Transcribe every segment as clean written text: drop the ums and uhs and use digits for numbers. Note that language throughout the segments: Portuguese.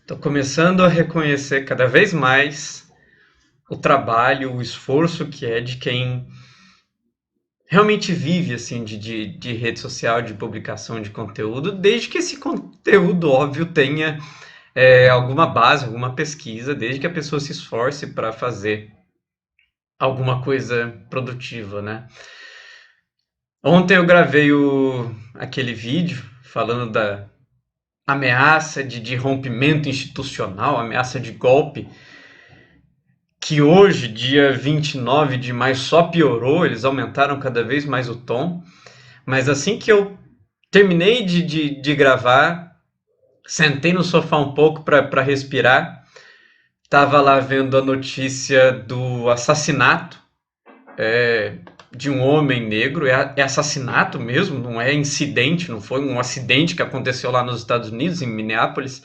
Estou começando a reconhecer cada vez mais o trabalho, o esforço que é de quem realmente vive assim de rede social, de publicação de conteúdo, desde que esse conteúdo, óbvio, tenha alguma base, alguma pesquisa, desde que a pessoa se esforce para fazer alguma coisa produtiva, né? Ontem eu gravei aquele vídeo falando da ameaça de rompimento institucional, ameaça de golpe, que hoje, dia 29 de maio, só piorou, eles aumentaram cada vez mais o tom. Mas assim que eu terminei de gravar, sentei no sofá um pouco para respirar, estava lá vendo a notícia do assassinato de um homem negro. É assassinato mesmo, não é incidente, não foi um acidente que aconteceu lá nos Estados Unidos, em Minneapolis.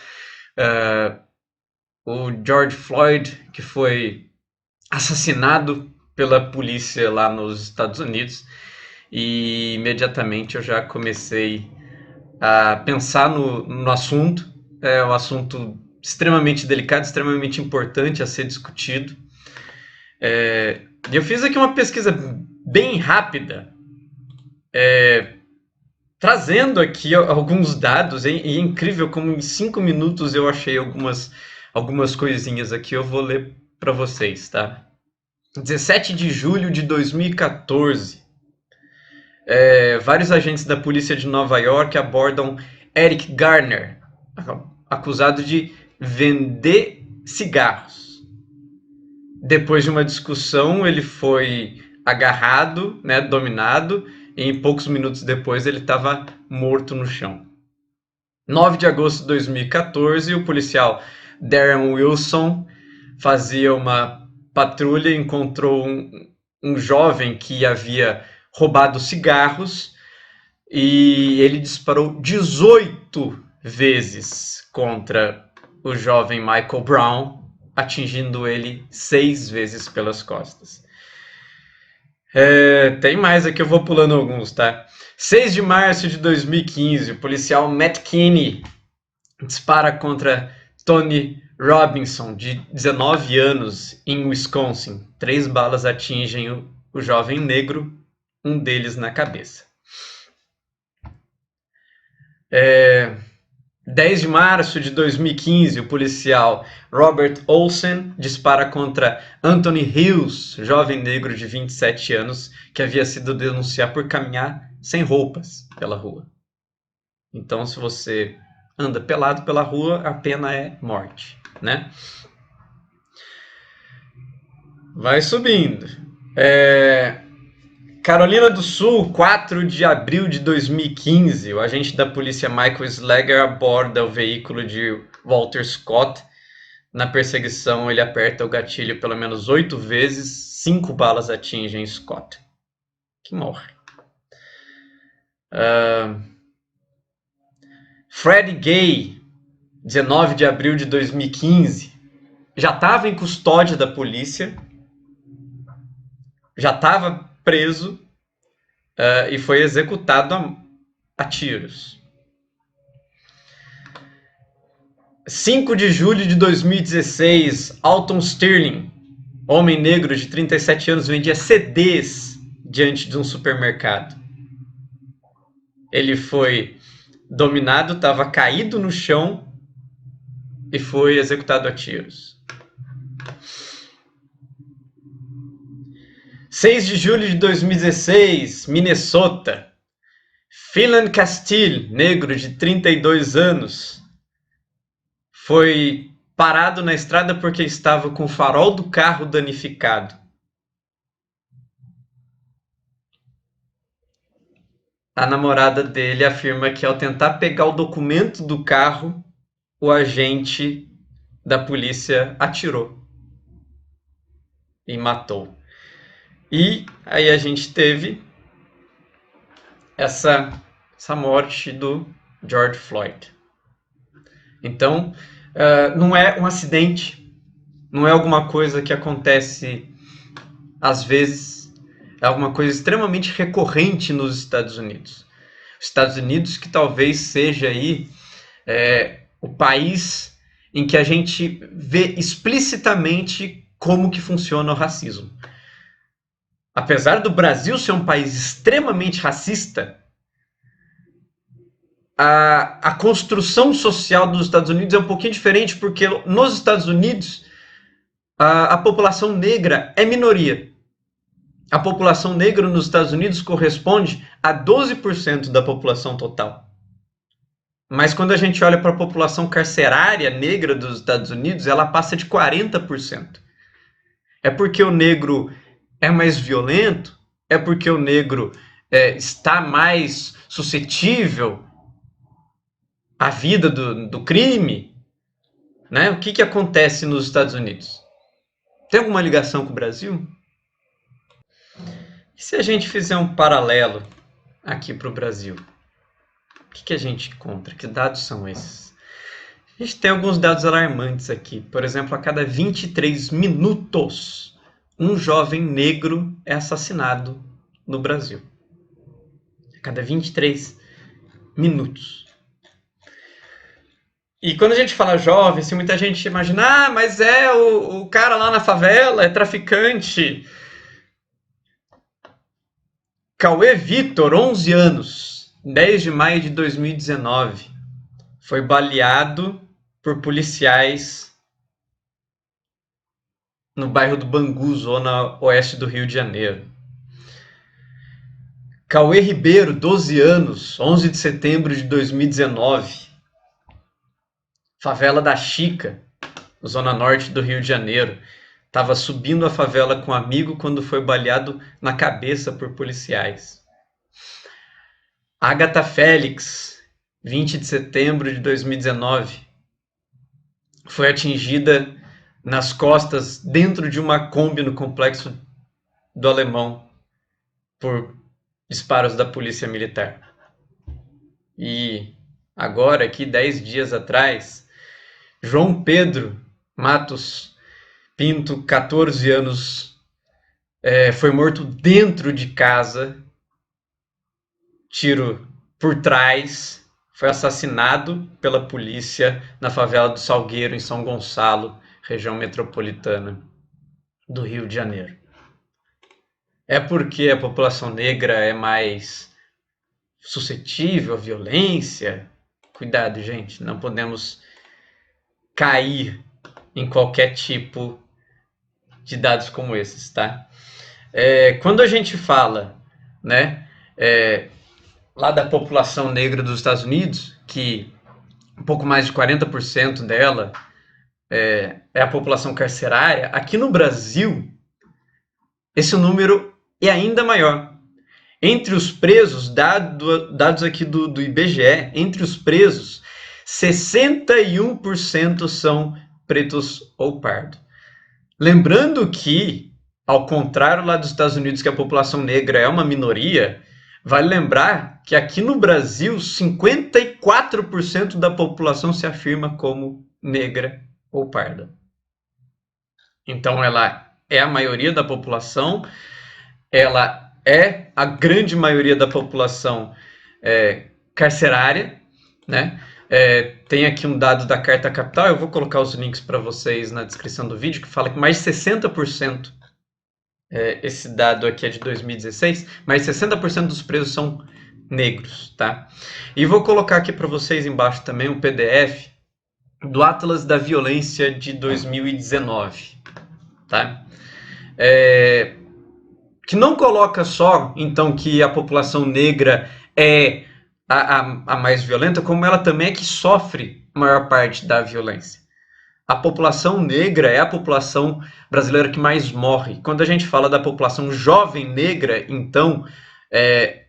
O George Floyd, que foi assassinado pela polícia lá nos Estados Unidos, e imediatamente eu já comecei a pensar no assunto. É um assunto extremamente delicado, extremamente importante a ser discutido. Eu fiz aqui uma pesquisa bem rápida, trazendo aqui alguns dados, e é incrível como em 5 minutos eu achei algumas coisinhas aqui, eu vou ler para vocês, tá? 17 de julho de 2014, vários agentes da polícia de Nova York abordam Eric Garner, acusado de vender cigarros. Depois de uma discussão, ele foi agarrado, né, dominado, e em poucos minutos depois ele estava morto no chão. 9 de agosto de 2014, o policial Darren Wilson fazia uma patrulha e encontrou um jovem que havia roubado cigarros, e ele disparou 18 vezes contra o jovem Michael Brown, atingindo ele 6 vezes pelas costas. Tem mais aqui, eu vou pulando alguns, tá? 6 de março de 2015, o policial Matt Kinney dispara contra Tony Robinson, de 19 anos, em Wisconsin. 3 balas atingem o jovem negro, um deles na cabeça. 10 de março de 2015, o policial Robert Olsen dispara contra Anthony Hills, jovem negro de 27 anos, que havia sido denunciado por caminhar sem roupas pela rua. Então, se você anda pelado pela rua, a pena é morte, né? Vai subindo. Carolina do Sul, 4 de abril de 2015, o agente da polícia Michael Slager aborda o veículo de Walter Scott. Na perseguição, ele aperta o gatilho pelo menos 8 vezes, 5 balas atingem Scott, que morre. Fred Gay, 19 de abril de 2015, já estava em custódia da polícia, já estava preso e foi executado a tiros. 5 de julho de 2016, Alton Sterling, homem negro de 37 anos, vendia CDs diante de um supermercado. Ele foi dominado, estava caído no chão e foi executado a tiros. 6 de julho de 2016, Minnesota. Phelan Castile, negro de 32 anos, foi parado na estrada porque estava com o farol do carro danificado. A namorada dele afirma que, ao tentar pegar o documento do carro, o agente da polícia atirou e matou. E aí a gente teve essa morte do George Floyd. Então, não é um acidente, não é alguma coisa que acontece às vezes, é alguma coisa extremamente recorrente nos Estados Unidos. Os Estados Unidos, que talvez seja aí o país em que a gente vê explicitamente como que funciona o racismo. Apesar do Brasil ser um país extremamente racista, a construção social dos Estados Unidos é um pouquinho diferente, porque nos Estados Unidos a população negra é minoria. A população negra nos Estados Unidos corresponde a 12% da população total. Mas quando a gente olha para a população carcerária negra dos Estados Unidos, ela passa de 40%. É porque o negro é mais violento? É porque o negro está mais suscetível à vida do crime? Né? O que acontece nos Estados Unidos? Tem alguma ligação com o Brasil? E se a gente fizer um paralelo aqui para o Brasil? O que a gente encontra? Que dados são esses? A gente tem alguns dados alarmantes aqui. Por exemplo, a cada 23 minutos, um jovem negro é assassinado no Brasil. A cada 23 minutos. E quando a gente fala jovem, assim, muita gente imagina, mas é o cara lá na favela, é traficante. Cauê Vitor, 11 anos, 10 de maio de 2019, foi baleado por policiais no bairro do Bangu, zona oeste do Rio de Janeiro. Cauê Ribeiro, 12 anos, 11 de setembro de 2019, favela da Chica, zona norte do Rio de Janeiro. Estava subindo a favela com um amigo quando foi baleado na cabeça por policiais. Agatha Félix, 20 de setembro de 2019, foi atingida nas costas dentro de uma Kombi no complexo do Alemão por disparos da polícia militar. E agora, aqui 10 dias atrás, João Pedro Matos Pinto, 14 anos, foi morto dentro de casa, tiro por trás, foi assassinado pela polícia na favela do Salgueiro, em São Gonçalo, região metropolitana do Rio de Janeiro. É porque a população negra é mais suscetível à violência? Cuidado, gente, não podemos cair em qualquer tipo de dados como esses, tá? Quando a gente fala, né, lá da população negra dos Estados Unidos, que um pouco mais de 40% dela é a população carcerária, aqui no Brasil, esse número é ainda maior. Entre os presos, dados aqui do IBGE, entre os presos, 61% são pretos ou pardos. Lembrando que, ao contrário lá dos Estados Unidos, que a população negra é uma minoria, vale lembrar que aqui no Brasil, 54% da população se afirma como negra ou parda. Então, ela é a maioria da população, ela é a grande maioria da população carcerária, né? Tem aqui um dado da Carta Capital, eu vou colocar os links para vocês na descrição do vídeo, que fala que mais de 60%, esse dado aqui é de 2016, mais de 60% dos presos são negros, tá? E vou colocar aqui para vocês embaixo também um PDF do Atlas da Violência de 2019, tá? Que não coloca só, então, que a população negra é a mais violenta, como ela também é que sofre a maior parte da violência. A população negra é a população brasileira que mais morre. Quando a gente fala da população jovem negra, então, é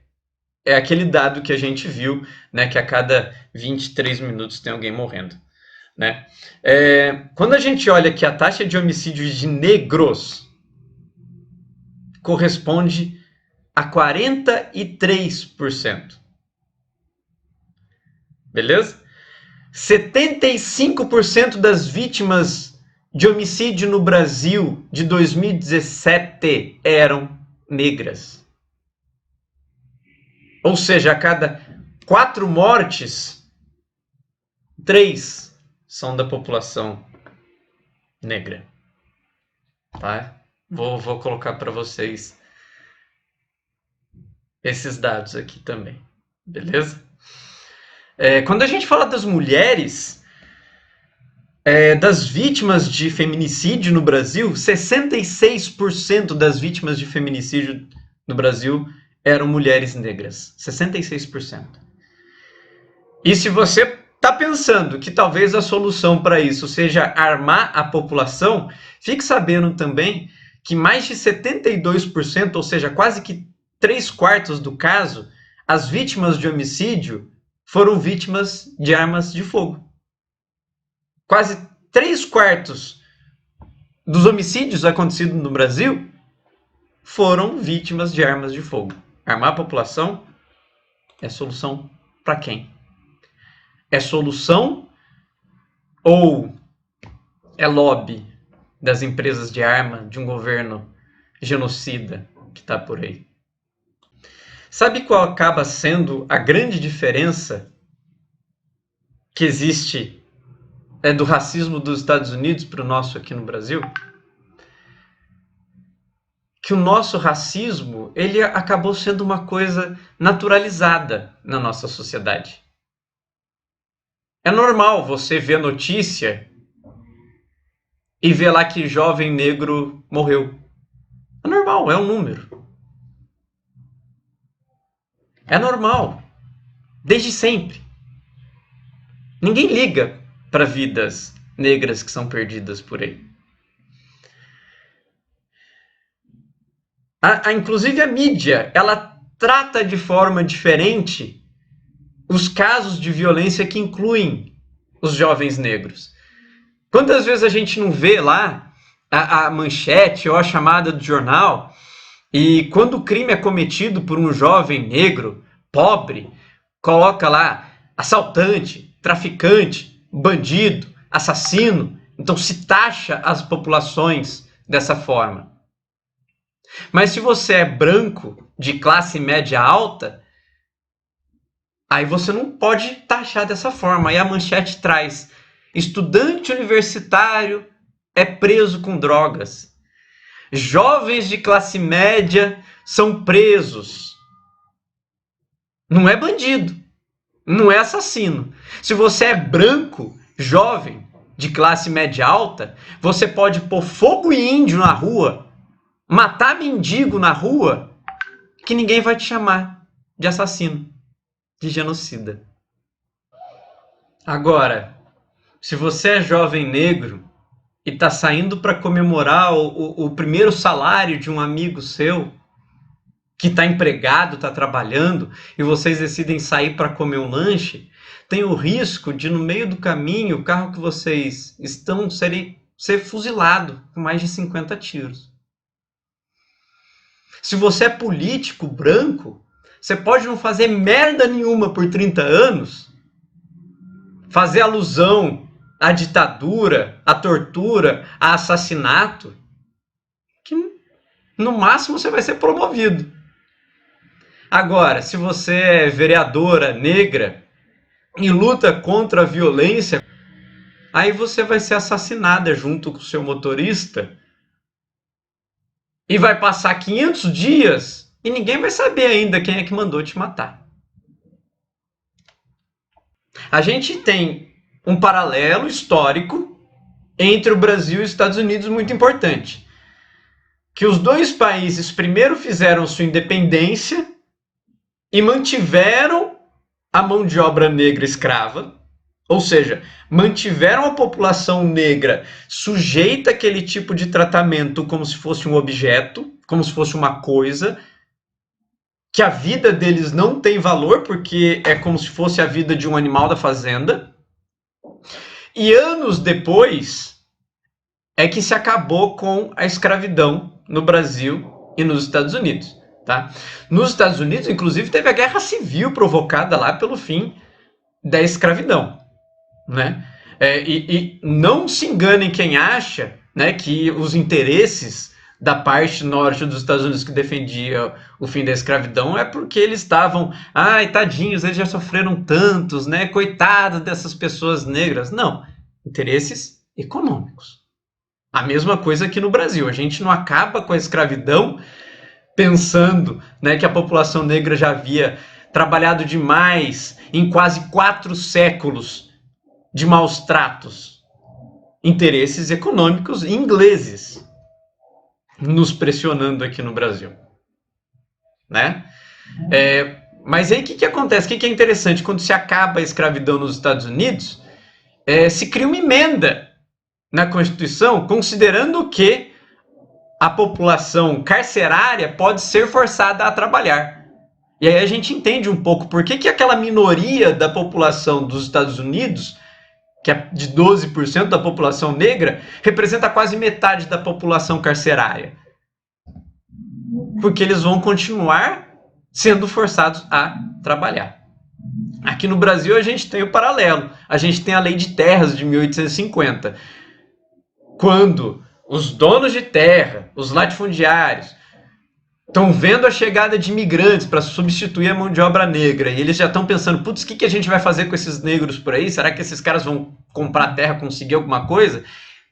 aquele dado que a gente viu, né, que a cada 23 minutos tem alguém morrendo. Né? Quando a gente olha que a taxa de homicídios de negros corresponde a 43%. Beleza? 75% das vítimas de homicídio no Brasil de 2017 eram negras. Ou seja, a cada 4 mortes, 3 são da população negra, tá? Vou colocar para vocês esses dados aqui também, beleza? Quando a gente fala das mulheres, das vítimas de feminicídio no Brasil, 66% das vítimas de feminicídio no Brasil eram mulheres negras. 66%. E se você está pensando que talvez a solução para isso seja armar a população, fique sabendo também que mais de 72%, ou seja, quase que 3/4 do caso, as vítimas de homicídio foram vítimas de armas de fogo. Quase 3/4 dos homicídios acontecidos no Brasil foram vítimas de armas de fogo. Armar a população é solução para quem? É solução ou é lobby das empresas de arma de um governo genocida que está por aí? Sabe qual acaba sendo a grande diferença que existe do racismo dos Estados Unidos para o nosso aqui no Brasil? Que o nosso racismo, ele acabou sendo uma coisa naturalizada na nossa sociedade. É normal você ver a notícia e ver lá que jovem negro morreu. É normal, é um número. É normal, desde sempre. Ninguém liga para vidas negras que são perdidas por aí. Inclusive a mídia, ela trata de forma diferente os casos de violência que incluem os jovens negros. Quantas vezes a gente não vê lá a manchete ou a chamada do jornal, e quando o crime é cometido por um jovem negro, pobre, coloca lá assaltante, traficante, bandido, assassino. Então se taxa as populações dessa forma. Mas se você é branco, de classe média alta, aí você não pode taxar dessa forma. Aí a manchete traz: estudante universitário é preso com drogas. Jovens de classe média são presos. Não é bandido, não é assassino. Se você é branco, jovem, de classe média alta, você pode pôr fogo e índio na rua, matar mendigo na rua, que ninguém vai te chamar de assassino, de genocida. Agora, se você é jovem negro e está saindo para comemorar o primeiro salário de um amigo seu, que está empregado, está trabalhando, e vocês decidem sair para comer um lanche, tem o risco de, no meio do caminho, o carro que vocês estão ser fuzilado com mais de 50 tiros. Se você é político branco, você pode não fazer merda nenhuma por 30 anos, fazer alusão à ditadura, à tortura, a assassinato, que no máximo você vai ser promovido. Agora, se você é vereadora negra e luta contra a violência, aí você vai ser assassinada junto com o seu motorista e vai passar 500 dias e ninguém vai saber ainda quem é que mandou te matar. A gente tem um paralelo histórico entre o Brasil e os Estados Unidos muito importante. Que os dois países primeiro fizeram sua independência e mantiveram a mão de obra negra escrava, ou seja, mantiveram a população negra sujeita àquele tipo de tratamento como se fosse um objeto, como se fosse uma coisa, que a vida deles não tem valor, porque é como se fosse a vida de um animal da fazenda. E anos depois é que se acabou com a escravidão no Brasil e nos Estados Unidos. Tá? Nos Estados Unidos, inclusive, teve a guerra civil provocada lá pelo fim da escravidão. Né? E não se enganem quem acha, né, que os interesses da parte norte dos Estados Unidos que defendia o fim da escravidão é porque eles estavam, ai, tadinhos, eles já sofreram tantos, né, coitados dessas pessoas negras. Não, Interesses econômicos. A mesma coisa aqui no Brasil. A gente não acaba com a escravidão pensando, né, que a população negra já havia trabalhado demais em quase 4 séculos de maus tratos. Interesses econômicos ingleses nos pressionando aqui no Brasil. Né? Mas aí o que acontece? O que é interessante? Quando se acaba a escravidão nos Estados Unidos, se cria uma emenda na Constituição considerando que a população carcerária pode ser forçada a trabalhar. E aí a gente entende um pouco por que aquela minoria da população dos Estados Unidos, que é de 12% da população negra, representa quase metade da população carcerária. Porque eles vão continuar sendo forçados a trabalhar. Aqui no Brasil a gente tem o paralelo. A gente tem a Lei de Terras de 1850. Quando os donos de terra, os latifundiários, estão vendo a chegada de imigrantes para substituir a mão de obra negra, e eles já estão pensando, putz, o que a gente vai fazer com esses negros por aí? Será que esses caras vão comprar terra, conseguir alguma coisa?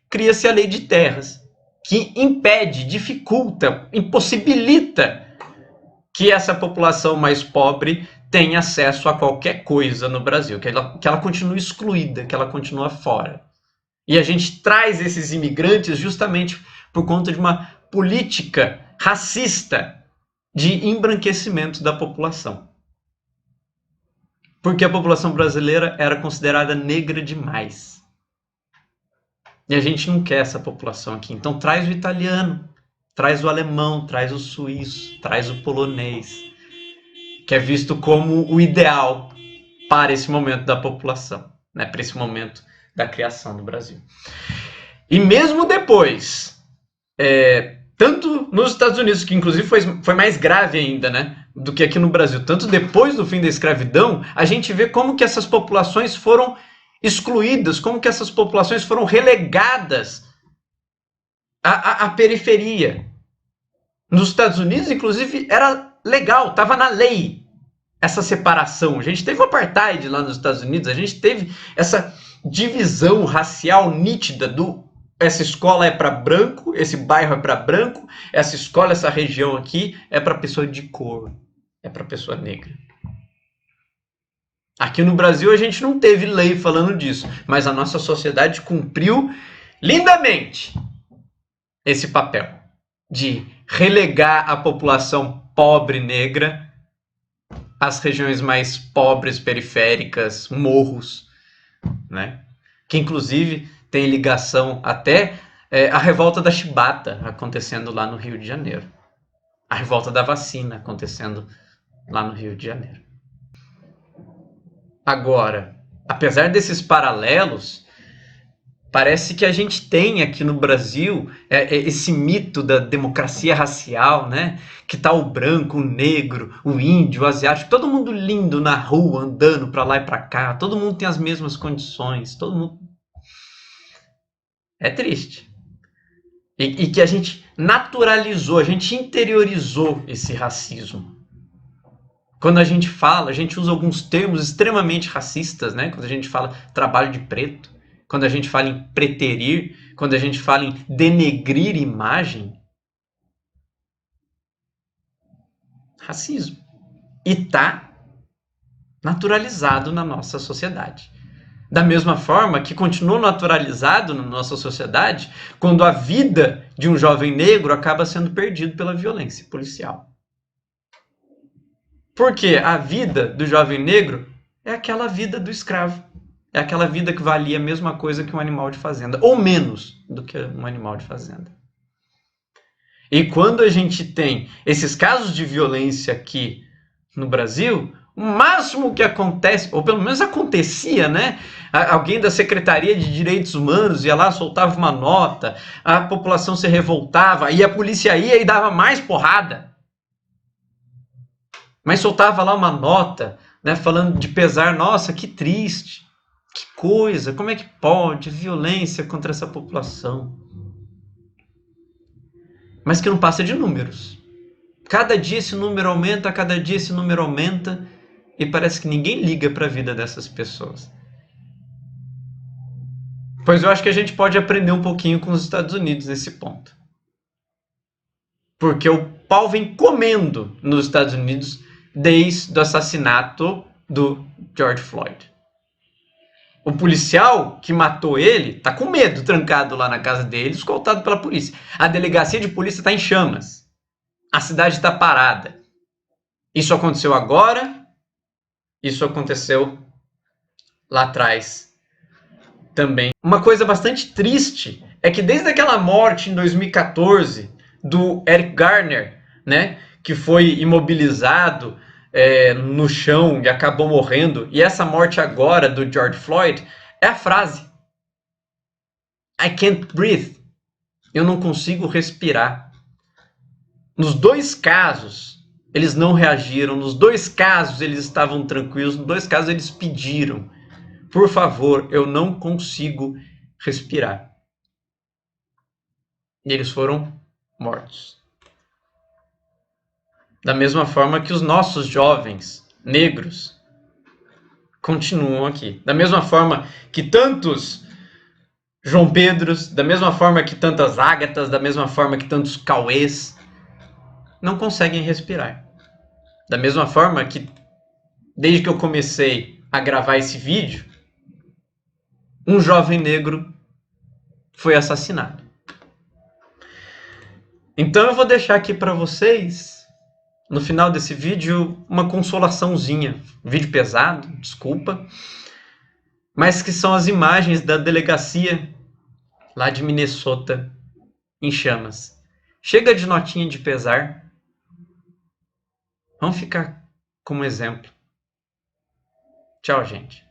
Cria-se a Lei de Terras, que impede, dificulta, impossibilita que essa população mais pobre tenha acesso a qualquer coisa no Brasil, que ela continue excluída, que ela continue fora. E a gente traz esses imigrantes justamente por conta de uma política racista de embranquecimento da população. Porque a população brasileira era considerada negra demais. E a gente não quer essa população aqui. Então traz o italiano, traz o alemão, traz o suíço, traz o polonês, que é visto como o ideal para esse momento da população, né? Para esse momento da criação do Brasil. E mesmo depois, tanto nos Estados Unidos, que inclusive foi mais grave ainda, né, do que aqui no Brasil, tanto depois do fim da escravidão, a gente vê como que essas populações foram excluídas, como que essas populações foram relegadas à periferia. Nos Estados Unidos, inclusive, era legal, estava na lei essa separação. A gente teve o apartheid lá nos Estados Unidos, a gente teve essa divisão racial nítida essa escola é para branco, esse bairro é para branco, essa escola, essa região aqui é para pessoa de cor, é para pessoa negra. Aqui no Brasil a gente não teve lei falando disso, mas a nossa sociedade cumpriu lindamente esse papel de relegar a população pobre negra às regiões mais pobres, periféricas, morros, né? Que inclusive tem ligação até a revolta da chibata acontecendo lá no Rio de Janeiro. A revolta da vacina acontecendo lá no Rio de Janeiro. Agora, apesar desses paralelos, parece que a gente tem aqui no Brasil esse mito da democracia racial, né? Que tá o branco, o negro, o índio, o asiático, todo mundo lindo na rua, andando para lá e para cá, todo mundo tem as mesmas condições, todo mundo... É triste. E que a gente naturalizou, a gente interiorizou esse racismo. Quando a gente fala, a gente usa alguns termos extremamente racistas, né? Quando a gente fala trabalho de preto, quando a gente fala em preterir, quando a gente fala em denegrir imagem. Racismo. E tá naturalizado na nossa sociedade. Da mesma forma que continua naturalizado na nossa sociedade quando a vida de um jovem negro acaba sendo perdido pela violência policial. Porque a vida do jovem negro é aquela vida do escravo. É aquela vida que valia a mesma coisa que um animal de fazenda, ou menos do que um animal de fazenda. E quando a gente tem esses casos de violência aqui no Brasil, o máximo que acontece, ou pelo menos acontecia, né? Alguém da Secretaria de Direitos Humanos ia lá, soltava uma nota, a população se revoltava, e a polícia ia e dava mais porrada. Mas soltava lá uma nota, né, falando de pesar, nossa, que triste, que coisa, como é que pode, violência contra essa população. Mas que não passa de números. Cada dia esse número aumenta, cada dia esse número aumenta, e parece que ninguém liga para a vida dessas pessoas. Pois eu acho que a gente pode aprender um pouquinho com os Estados Unidos nesse ponto. Porque o pau vem comendo nos Estados Unidos desde o assassinato do George Floyd. O policial que matou ele tá com medo, trancado lá na casa dele, escoltado pela polícia. A delegacia de polícia tá em chamas. A cidade está parada. Isso aconteceu agora, isso aconteceu lá atrás também. Uma coisa bastante triste é que desde aquela morte em 2014 do Eric Garner, né, que foi imobilizado no chão e acabou morrendo, e essa morte agora do George Floyd é a frase I can't breathe. Eu não consigo respirar. Nos dois casos, eles não reagiram. Nos dois casos, eles estavam tranquilos. Nos dois casos, eles pediram: por favor, eu não consigo respirar. E eles foram mortos. Da mesma forma que os nossos jovens negros continuam aqui. Da mesma forma que tantos João Pedros, da mesma forma que tantas Ágatas, da mesma forma que tantos Cauês não conseguem respirar. Da mesma forma que, desde que eu comecei a gravar esse vídeo, um jovem negro foi assassinado. Então eu vou deixar aqui para vocês, no final desse vídeo, uma consolaçãozinha. Vídeo pesado, desculpa. Mas que são as imagens da delegacia lá de Minnesota em chamas. Chega de notinha de pesar. Vamos ficar como exemplo. Tchau, gente.